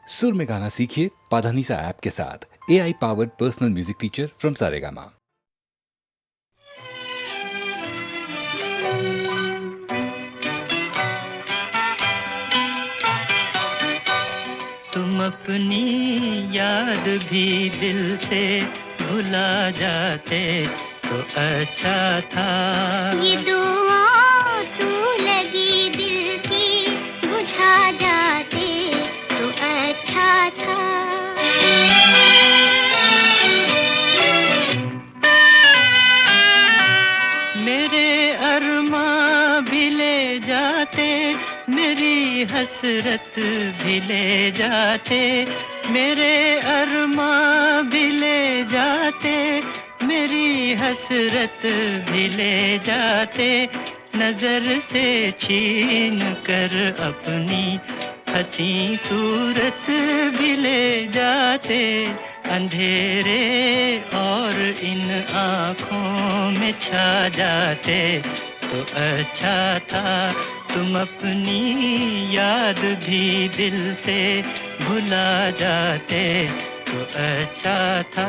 सुर में गाना सीखिए पाधानीसा ऐप के साथ। AI powered personal music teacher from Saregama. तुम अपनी याद भी दिल से भुला जाते तो अच्छा था। ये दुआ तू लगी दिल की बुझा जाते तो अच्छा था। मेरे अरमां भी ले जाते, मेरी हसरत भी ले जाते, मेरे अरमां भी ले जाते, मेरी हसरत भी ले जाते, नजर से छीन कर अपनी हंसी सूरत भी ले जाते। अंधेरे और इन आँखों में छा जाते तो अच्छा था। तुम अपनी याद भी दिल से भुला जाते तो अच्छा था।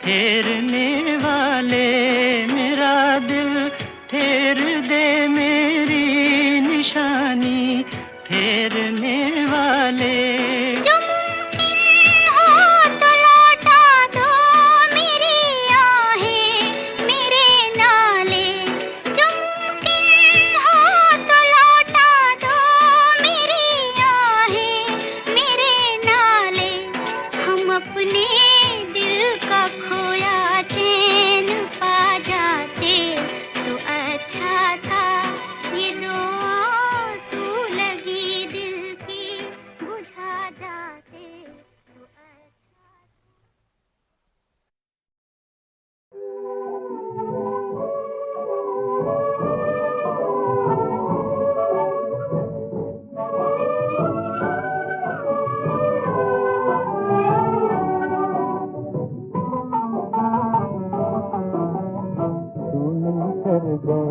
फेरने वाले मेरा दिल फेर दे, मेरी निशानी फेरने वाले।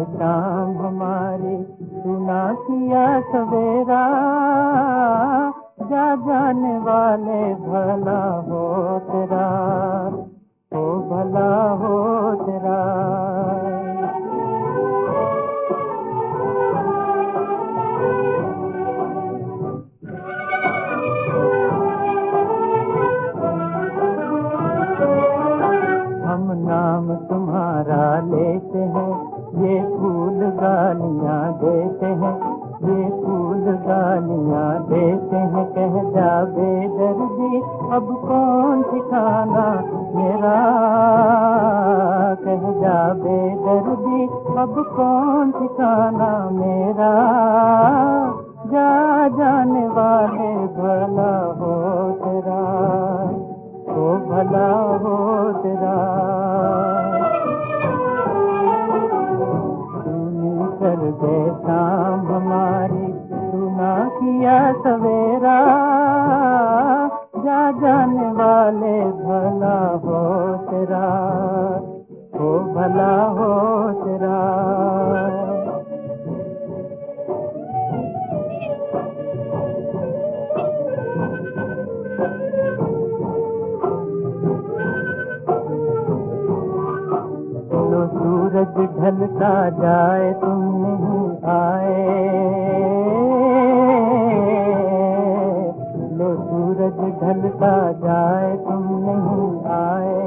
शाम हमारी सुना किया सवेरा, जा जाने वाले भला हो तेरा, ओ भला हो तेरा। हम नाम तुम्हारा लेते हैं, ये फूल गालियाँ देते हैं, ये फूल गालियाँ देते हैं। कह जा बेदर्दी अब कौन ठिकाना मेरा, कह जा बेदर्दी अब कौन ठिकाना मेरा। जा जाने वाले भला हो तेरा, ओ भला हो तेरा। कर दे शाम हमारी सुना किया सवेरा, जा जाने वाले भला हो तेरा, ओ भला हो तेरा। ढलता जाए तुम नहीं आए, लो सूरज ढलता जाए तुम नहीं आए।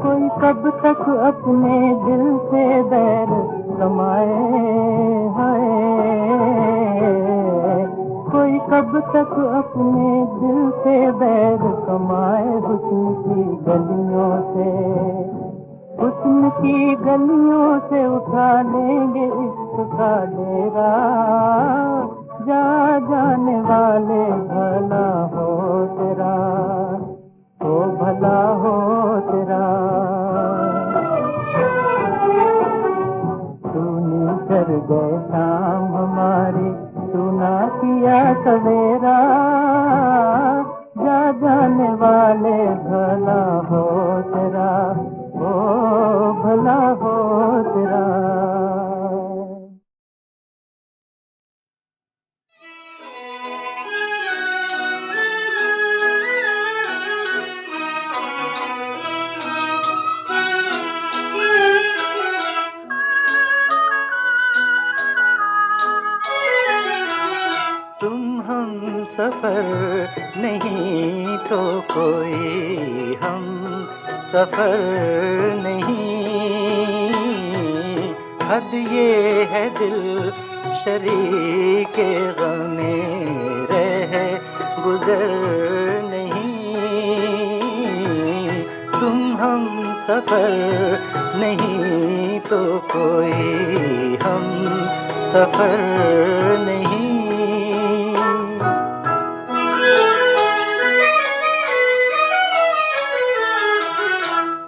कोई कब तक अपने दिल से बैर कमाए, हाय कोई कब तक अपने दिल से बैर कमाए। हुस्न की गलियों से, हुस्न की गलियों से उठा लेंगे इश्क का डेरा। जा जाने वाले भला हो तेरा, ओ भला हो तेरा। तूने कर गए शाम हमारी, तू ना किया सवेरा। जा जाने वाले भला हो तेरा, ओ भला हो तेरा। तुम हम सफर नहीं तो कोई हम सफर नहीं। हद ये है दिल शरीके गमे रह गुजर नहीं। तुम हम सफर नहीं तो कोई हम सफर नहीं।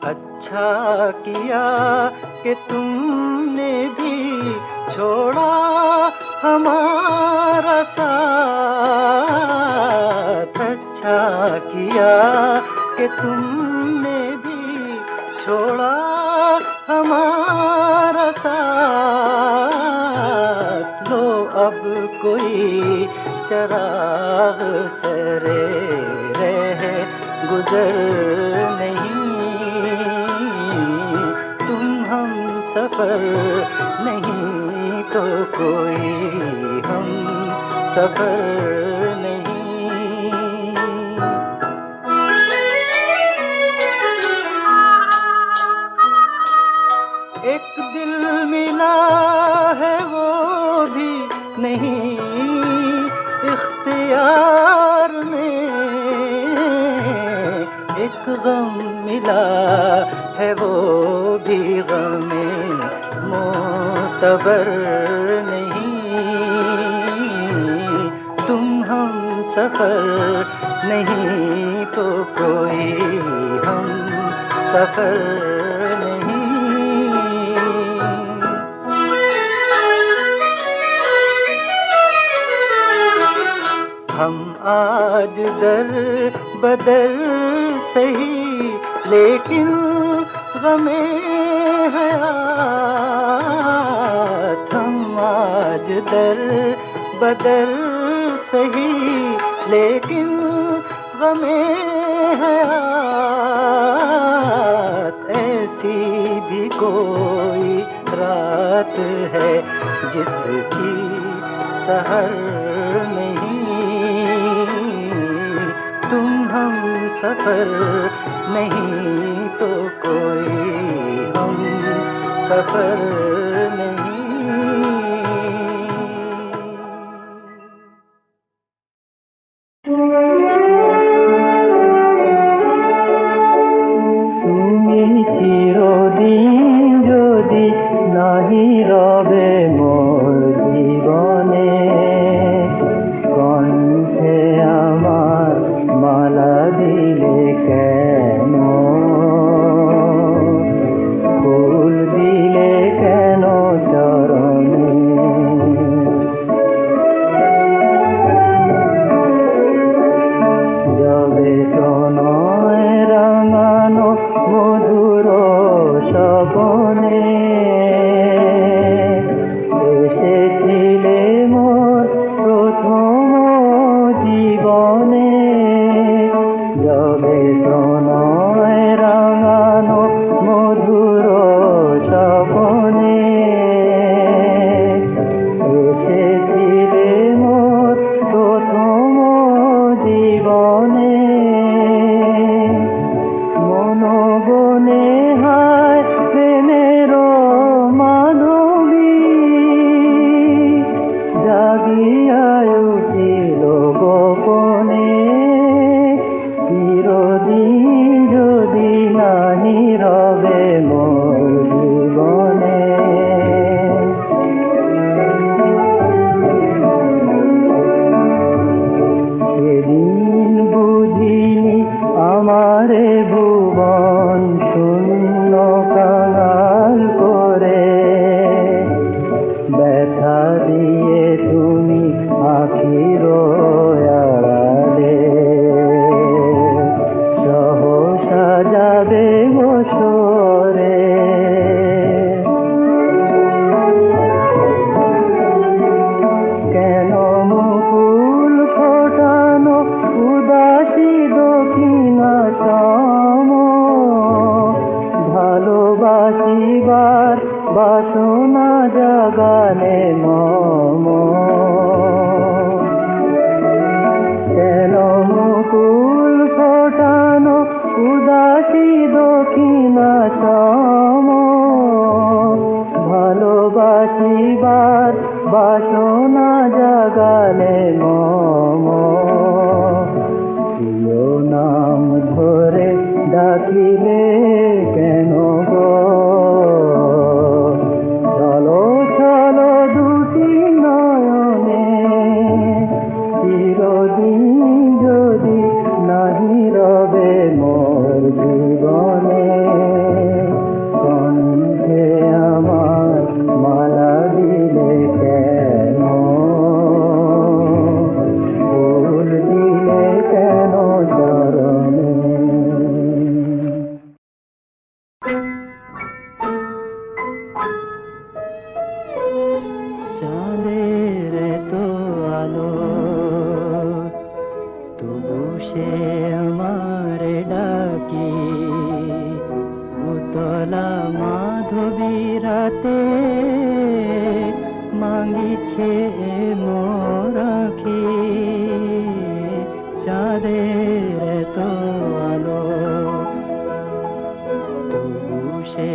अच्छा किया कि तुमने भी छोड़ा हमारा साथ। अच्छा किया कि तुमने भी छोड़ा हमारा साथ। लो अब कोई चराग सरे रह गुजर नहीं। सफर नहीं तो कोई हम सफर नहीं। एक दिल मिला है वो भी नहीं इख्तियार में। एक गम मिला है वो भी गमे मोतबर नहीं। तुम हम सफर नहीं तो कोई हम सफर नहीं। हम आज दर बदर सही लेकिन गमे हयात। हम आज दर बदर सही लेकिन गमे हयात। ऐसी भी कोई रात है जिसकी सहर नहीं। तुम हम सफर नहीं तो कोई हम सफर नहीं। তুমি চিরদিন যদি নাহি রবে মোর জীবনে, কণ্ঠে আমার মালা দিলে কেন, ফুল দিলে কেন চরণে। যবে প্রণয় রাঙানো মধুর স্বপনে, এসেছিলে মোর প্রথম জীবনে। যবে প্রণয় রাঙানো মধুর স্বপনে, মনোবনে হায় প্রেমের মাধবী জাগিয়ায় উঠিল গোপনে চিরদিন যদি নাহি রবে মোর জীবনে। সেদিন বুঝিনি আমারে ভুবন শূন্য কাঙাল করে ব্যথা দিয়ে তুমি আখির আড়ালে সহসা যাবে গোসরে। কেন মুকুল ফোটানো উদাসী দক্ষিণা সম ভালোবাসিবার বাসনা জাগালে মম। কেন মুকুল ফোটানো উদাসী দক্ষিণা সম ভালোবাসিবার বাসনা জাগালে মম। প্রিয় নাম ধরে ডাকিলে কেন গো চলো চলো দুটি নয়নে চিরদিন যদি নাহি রবে মোর জীবনে। কণ্ঠে আমার মালা দিলে কেন ফুল দিলে কেন চরণে। চাঁদের তো আলো তবু সে আমার ডাকি উতলা মাধবী রাতে মাগিছে মোর আখি। চাঁদের তো আলো তবু সে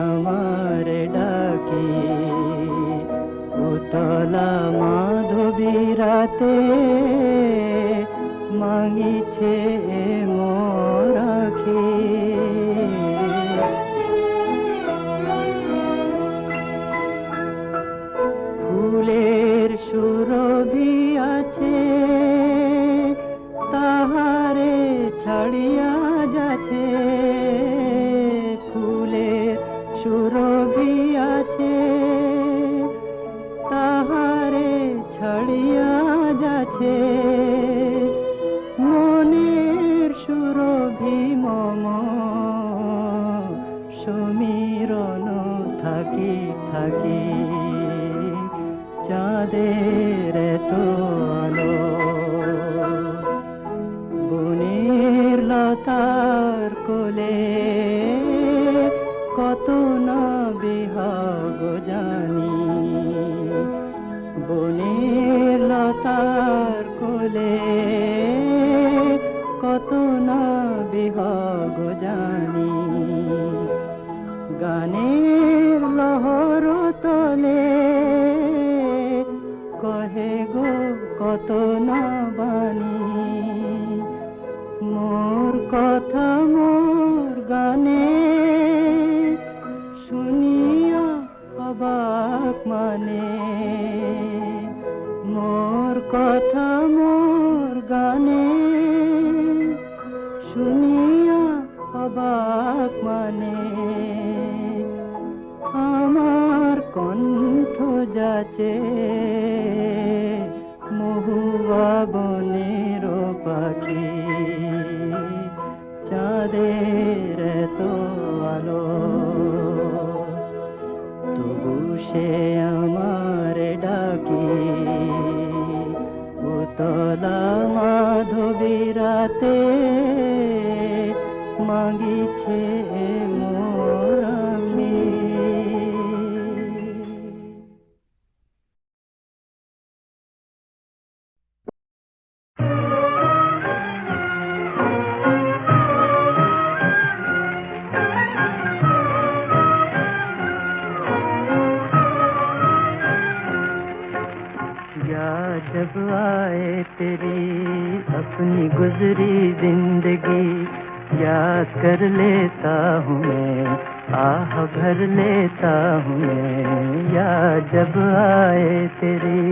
আমার ডাকি উতলা মাধবী রাতে মাগিছে মোর আখি। ফুলের সুরভি আছে তাহারে ছাড়িয়া যাচ্ছে। ফুলের সুরভি আছে তাহারে ছাড়িয়া যাচ্ছে। মনের সুরভি মম সমীরণ থাকি থাকি চাঁদের তো আলো বনের লতার কোলে কত না বিহাগ জানি। বনের লতার কোলে কত না বিহাগ জানি। গানের লহর তলে কহে গো কত না বাণী। মোর কথা মোর গানে শুনিয়া অবাক মানে। মোর কথা মোর গানে শুনিয়া অবাক মানে। আমার কণ্ঠ যাচে মহুয়া বনের পাখি। চাঁদের তো আলো তবু সে আমার ডাকি উতলা মাধবী রাতে মাগিছে মোর আখি। गुजरी जिंदगी याद कर लेता हूँ मैं, आह भर लेता हूँ मैं, याद जब आए तेरी।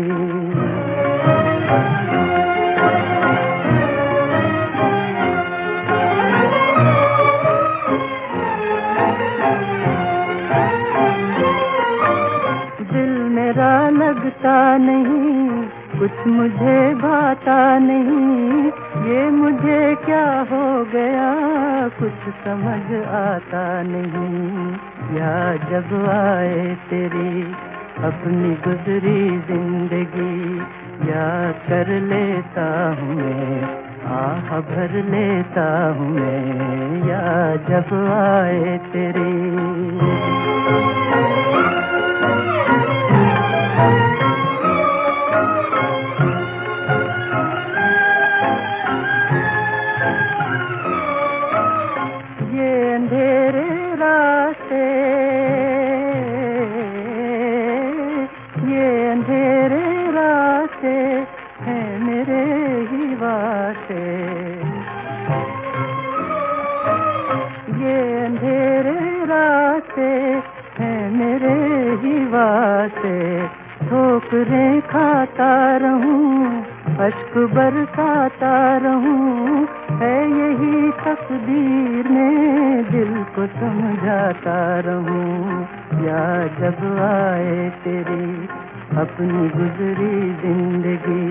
मेरा लगता नहीं, कुछ मुझे भाता नहीं, ये मुझे क्या हो गया कुछ समझ आता नहीं। या जब आए तेरी अपनी गुजरी जिंदगी याद कर लेता हूँ मैं, आह भर लेता हूँ मैं, या जब आए तेरी। ठोकरें खाता रहूं, अश्क बरसाता रहूं, है यही तकदीर में दिल को समझाता रहूं। या जब आए तेरी अपनी गुजरी जिंदगी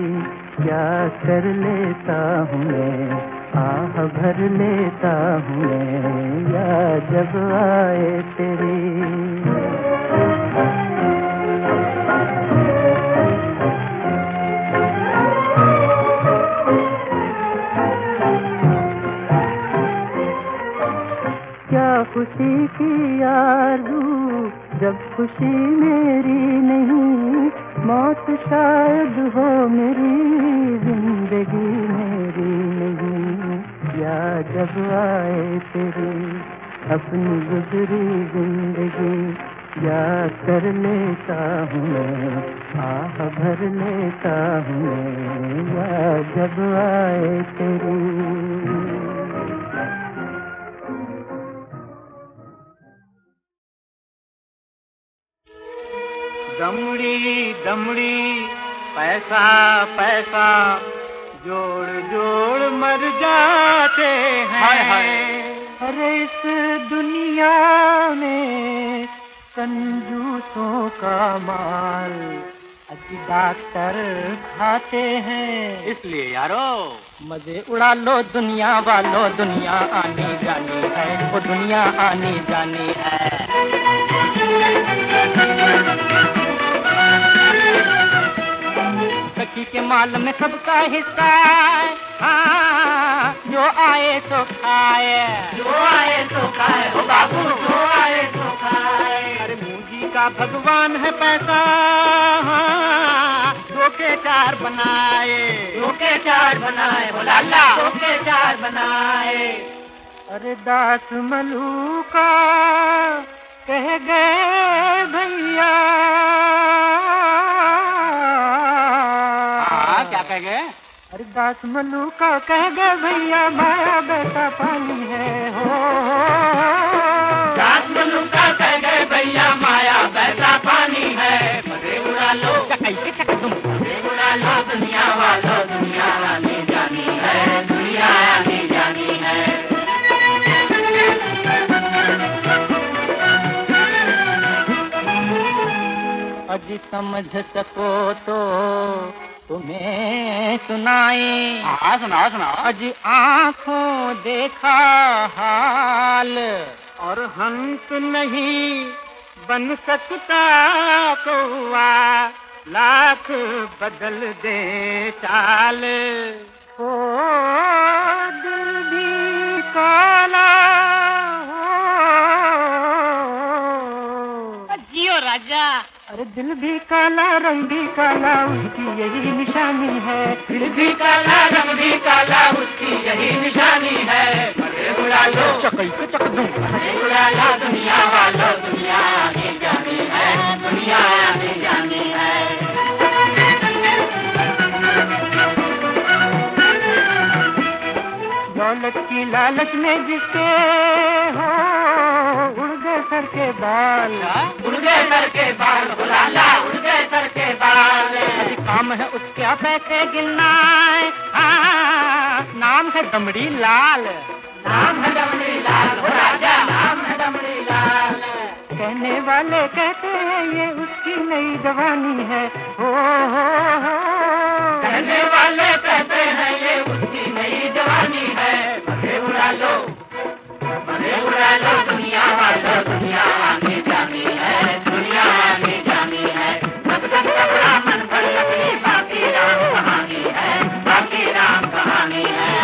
याद कर लेता हूँ मैं, आह भर लेता हूँ मैं, या जब आए तेरी। खुशी की आरज़ू जब खुशी मेरी नहीं, मौत शायद हो मेरी जिंदगी मेरी नहीं। या जब आए तेरी अपनी गुजरी जिंदगी याद कर लेता हूँ मैं, आह भर लेता हूँ मैं, या जब आए तेरी। दमड़ी दमड़ी पैसा पैसा जोड़ जोड़ मर जाते हैं। हाय हाय। अरे इस दुनिया में कंजूसों का माल अजी डॉक्टर खाते हैं। इसलिए यारो मजे उड़ा लो दुनिया वालों, दुनिया आनी जानी है, वो दुनिया आनी जानी है। सखी के माल में सबका हिस्सा है, हाँ, जो आए तो खाए, जो आए तो खाए, हो बाबू जो आए तो खाए। अरे मूंजी का भगवान है पैसा, हाँ, दो के चार बनाए, दो के चार बनाए, हो लाला दो के चार बनाए। अरे दास मलूका कह गए भैया, क्या कह गए? अरे दास मलूका कह गए भैया, माया बेटा पानी है हो। दास मलूका कह गए भैया, माया बेटा पानी है। मजे उड़ा लो कैसे चक तुम, मजे उड़ा लो दुनिया वालों, दुनिया आने जानी है, दुनिया आने जानी है। अजी समझ सको तो तुम्हें सुनाए। हाँ सुनाओ सुनाओ। अजी आँखों देखा हाल और हंस नहीं बन सकता कौवा, लाख बदल दे चाल। ओ दिल भी काला जियो राजा। अरे दिल भी काला रंग भी काला, उसकी यही निशानी है। दिल भी काला रंग भी काला, उसकी यही निशानी है। मजे उड़ा लो चकई के चक दूं, मजे उड़ा लो दुनिया वालों, दुनिया आने जानी है, दुनिया आने जानी है। दौलत की लालच में जिसके हो उड़ गए सर के बाल, उड़ गए सर के बाल, लाला उड़ गए सर के बाल। अभी काम है उसके पैसे गिनना, नाम है दमड़ी लाल, नाम है दमड़ी लाल, हो राजा नाम है दमड़ी लाल। कहने वाले कहते हैं ये उसकी नई जवानी है, हो कहने वाले कहते हैं ये उसकी नई जवानी है। भले उड़ा लो दुनिया वालों, दुनिया आगे जानी है, दुनिया आगे जानी है। सब तक कपड़ा मन भर लकड़ी, बाकी राम कहानी है, बाकी राम कहानी है।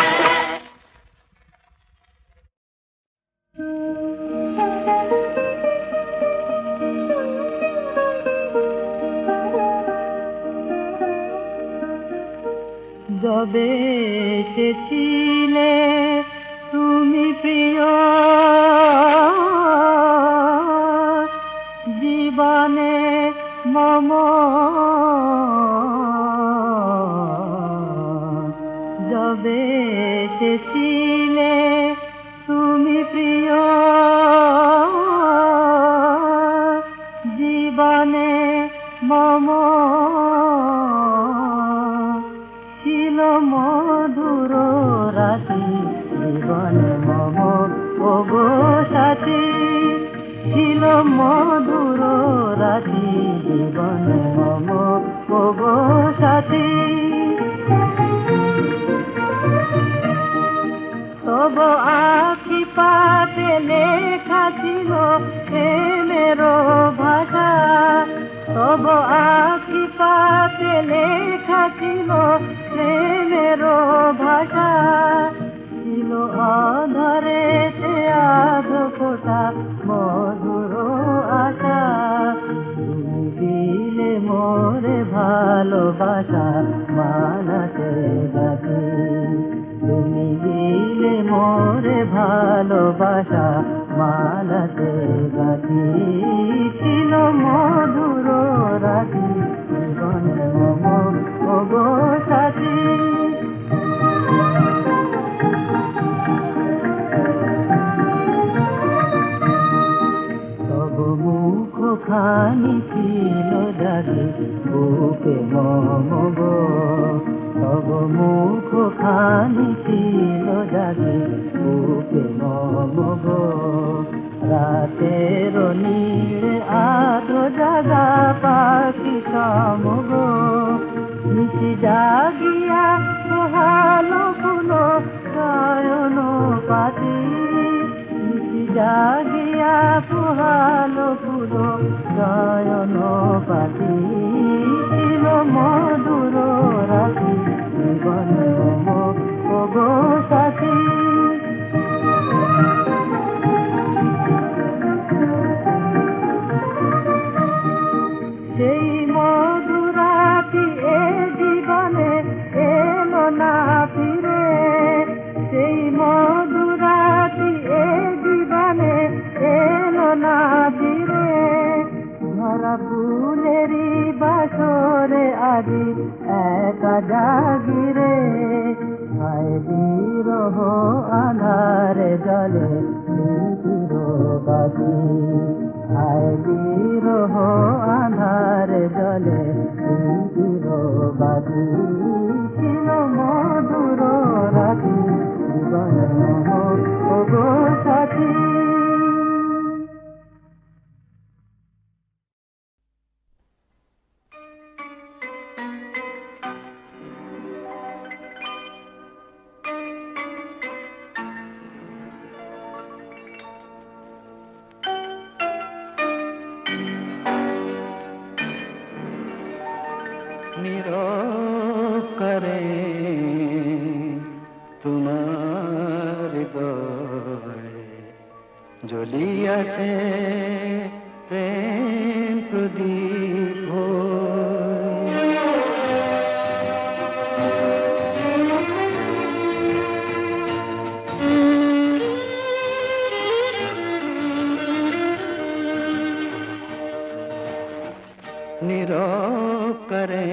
যবে এসেছিলে তুমি প্রিয় জীবনে মম, যবে এসেছিলে তুমি প্রিয় জীবনে মম, ছিল মধুর রাতি জীবনে মম, ওগো সাথী ছিল মধুর রাতি জীবনে মম, ওগো সাথী। তব আখি পাতে লেখা ছিল প্রেমের ভাষা, তব আখি পাতে লেখা ছিল প্রেমের ভাষা, ছিল অধরে সে আধ ফোটা মধুর আশা। তুমি দিলে মোরে ভালোবাসা মানাতে গাছি, তুমি দিলে মোরে ভালোবাসা মানাতে গাছি, ছিল মধুর রাতি জীবনে মম, ওগো সাথী। তব মুখ খানি ছিল জাগি বুকে মম গো, তব মুখ খানি ছিল জাগি বুকে মম গো। রাতের নীড়ে আধো জাগা পাখি সম গো, নিশি জাগিয়া সোহালো ফুলো শয়ন পাতি, নিশি জাগিয়া সোহালো ফুলো শয়ন পাতি, ছিল মধুর রাতি জীবনে মম, ওগো সাথী। সেই মধুরাতি এ জীবনে এলো না ফিরে, সেই মধুরাতি এ জীবনে এলো না ফিরে। ধরা ফুলেরই বাসরে আজি একা জাগিরে, হায় বিরহ আধারে জলে বাতি, হায় বিরহ আধারে জলে বাতি, ছিল মধুর রাতি জীবনে মম, ওগো সাথী। নীরব করে তোমার হৃদয় জ্বলিয়াছে প্রেম প্রদীপ, নীরব করে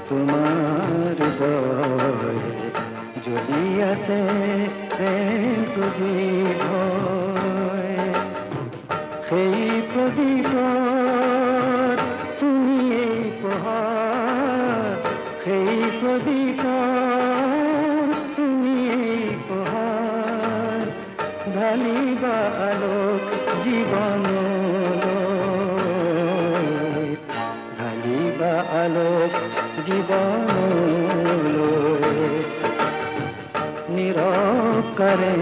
তোমার হৃদয় জ্বলিয়াছে প্রেম প্রদীপ হয়, সেই প্রদীপ তুমি এই প্রহার, সেই প্রদীপ তুমি এই প্রহার, ঢালিবা আলোক জীবন, ঢালিবা আলোক জীবন, নীরব করে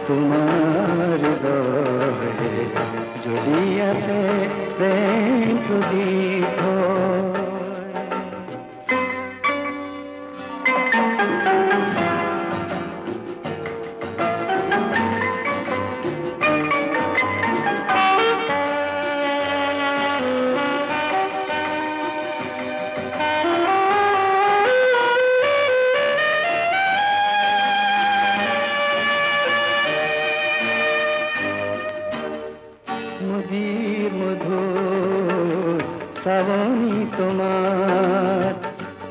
তোমার হৃদয়ে জ্বলি আছে প্রেম প্রদীপ। মধুর মধুর শ্রাবণী তোমার,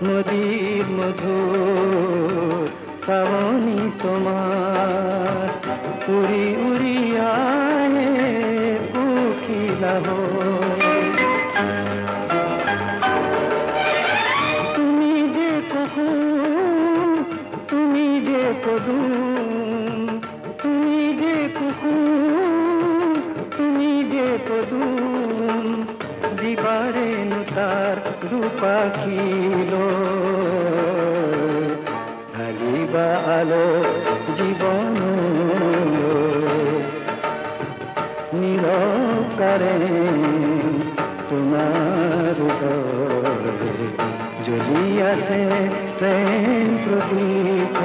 মধুর মধুর শ্রাবণী তোমার, উড়ি উড়ি আয়ে কোকিলা হয়ে, তুমি যে কুকুর, তুমি যে পদুম, তুমি যে কুকুর, তুমি যে পদুম, দিবারে তার দুপাখিল, ঢালিবা আলো জীবন, নীরব করে তোমার হৃদয়ে জ্বলি আছে প্রেম প্রদীপ।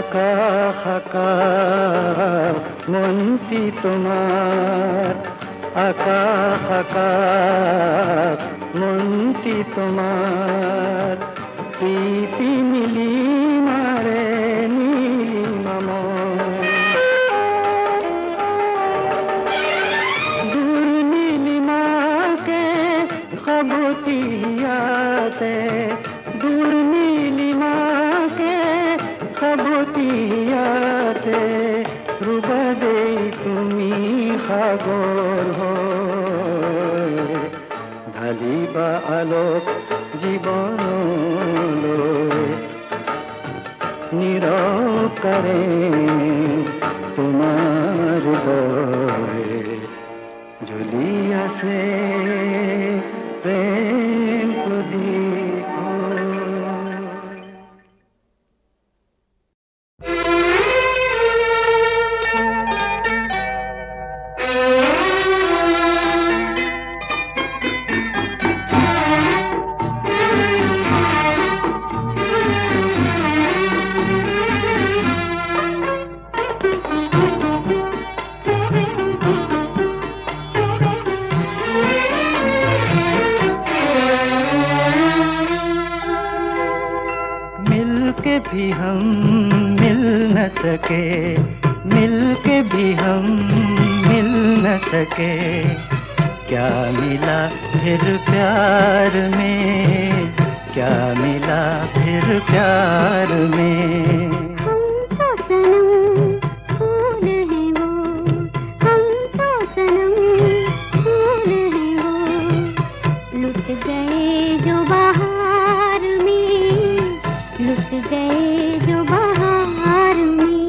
আকাশ আকাশ মন্তি তোমার, আকাশ আকাশ মন্তি তোমার, প্রীতি মিলি মারে নীলিমাম, দূর নীলিমাকে খবতিয়াতে, দূর নীলিমাকে খবতিয়াতে, রূপদে তুমি সাগর হয়ে, ঢালিবা আলোক জীবন, নীরব করে তোমার হৃদয়ে জ্বলি আছে প্রেম প্রদীপ। मिलके भी हम मिल न सके, मिलके भी हम मिल न सके, क्या मिला फिर प्यार में, क्या मिला फिर प्यार में। हम तो सनम फूल हैं वो, हम तो सनम फूल हैं वो, लुट गए जो बहार में, लुट गए जो बहार में।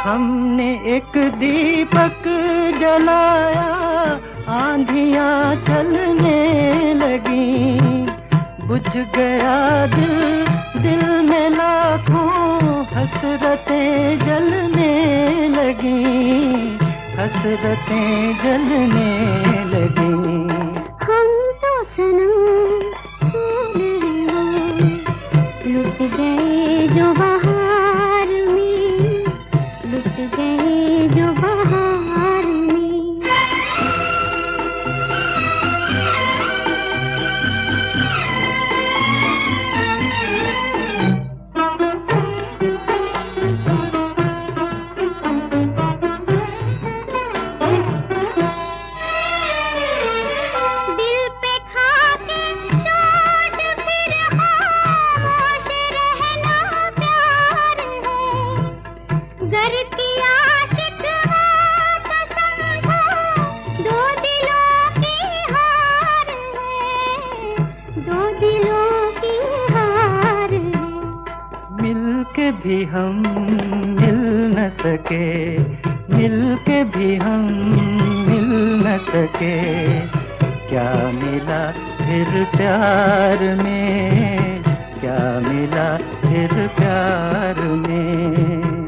हमने एक दीपक जलाया, आंधियां चलने लगी, बुझ गया दिल, दिल में लाखों हसरतें जलने लगी, हसरतें जलने लगी। हम तो सनम फूल हैं वो, लुट गए जो बहार में, लुट गए जो बहार में। दिल पे खाके चोट फिर खामोश रहना प्यार है, गर की आशिकवा तो समझो दो दिलों की हार है, दो दिलों की हार है। मिल के भी हम मिल न सके, मिल के भी हम मिल न सके, क्या मिला फिर प्यार में, क्या मिला फिर प्यार में।